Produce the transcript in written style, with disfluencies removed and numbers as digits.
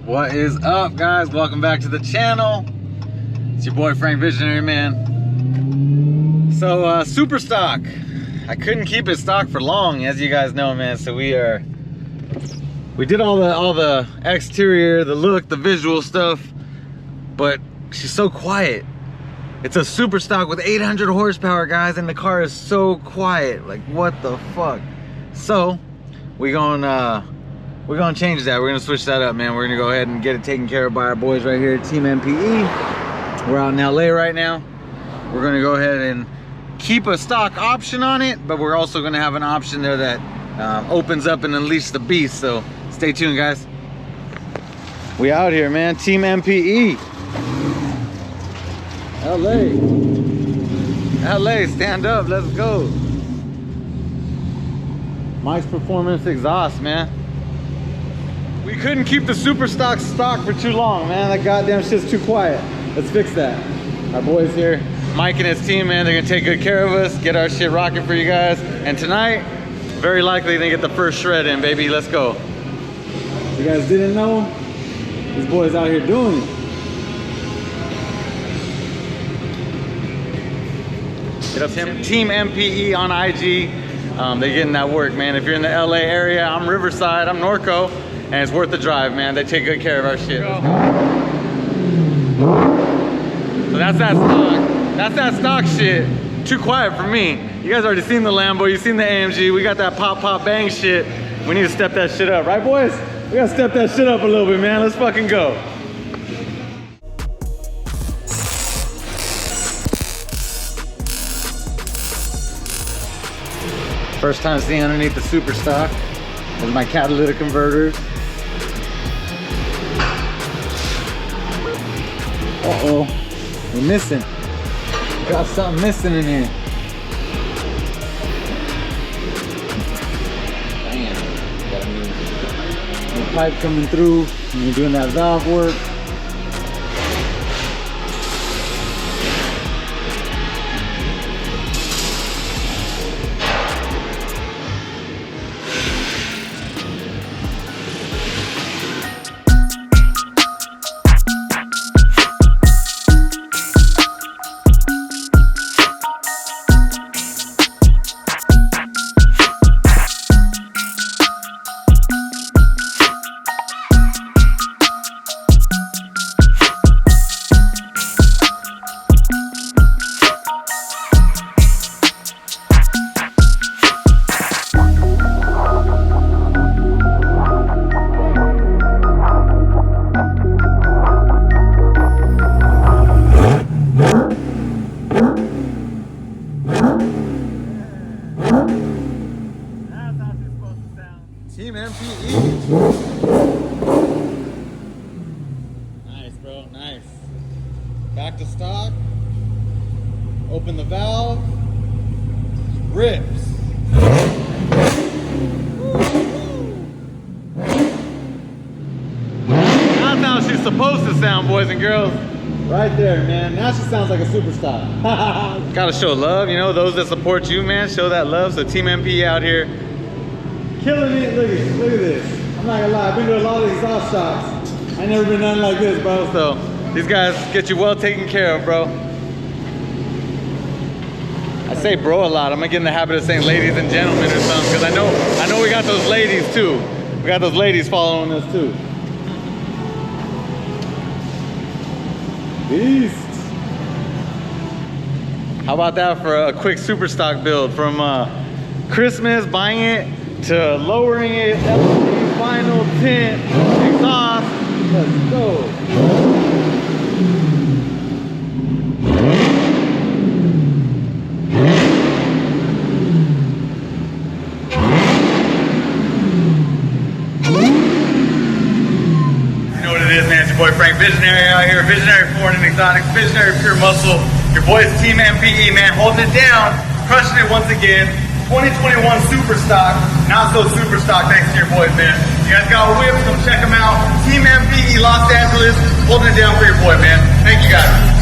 What is up, guys? Welcome back to the channel. It's your boy Frank Visionary, man. So SuperStock, I couldn't keep it stocked for long, as you guys know, man. So we did all the exterior, the look, the visual stuff, but she's so quiet. It's a SuperStock with 800 horsepower, guys, and the car is so quiet. Like, what the fuck? So we're gonna change that. We're gonna switch that up, man. We're gonna go ahead and get it taken care of by our boys right here at Team MPE. We're out in LA right now. We're gonna go ahead and keep a stock option on it, but we're also gonna have an option there that opens up and unleashes the beast. So stay tuned, guys. We out here, man. Team MPE. LA, stand up, let's go. Mike's Performance exhaust, man. We couldn't keep the SuperStock stock for too long, man. That goddamn shit's too quiet. Let's fix that. Our boys here, Mike and his team, man, they're gonna take good care of us, get our shit rocking for you guys. And tonight, very likely they get the first shred in, baby. Let's go. If you guys didn't know, these boys out here doing it. Hit up Team MPE on IG. They're getting that work, man. If you're in the LA area, I'm Riverside, I'm Norco, and it's worth the drive, man. They take good care of our shit. So that's that stock. That's that stock shit. Too quiet for me. You guys already seen the Lambo, you seen the AMG. We got that pop, pop, bang shit. We need to step that shit up, right, boys? We gotta step that shit up a little bit, man. Let's fucking go. First time seeing underneath the SuperStock is my catalytic converters. Uh-oh, we're missing. Got something missing in here. Damn, got a new pipe coming through and you're doing that valve work. Team MPE. Nice, bro, nice. Back to stock. Open the valve. Rips. That's how she's supposed to sound, boys and girls. Right there, man. Now she sounds like a SuperStock. Gotta show love, you know, those that support you, man, show that love. So Team MPE out here. Killing it, look at this. I'm not gonna lie, I've been to a lot of exhaust shops. I ain't never been nothing like this, bro. So these guys get you well taken care of, bro. I say bro a lot. I'm gonna get in the habit of saying ladies and gentlemen or something, because I know we got those ladies too. We got those ladies following us too. Beast. How about that for a quick SuperStock build from Christmas, buying it, to lowering it, LED, vinyl, tint, exhaust. Let's go. You know what it is, man. It's your boy Frank Visionary out here. Visionary Foreign and Exotics, Visionary Pure Muscle. Your boy's Team MPE, man, holding it down, crushing it once again. 2021 SuperStock, not so SuperStock, thanks to your boys, man. You guys got whips, come check them out. Team MPE Los Angeles, holding it down for your boy, man. Thank you guys.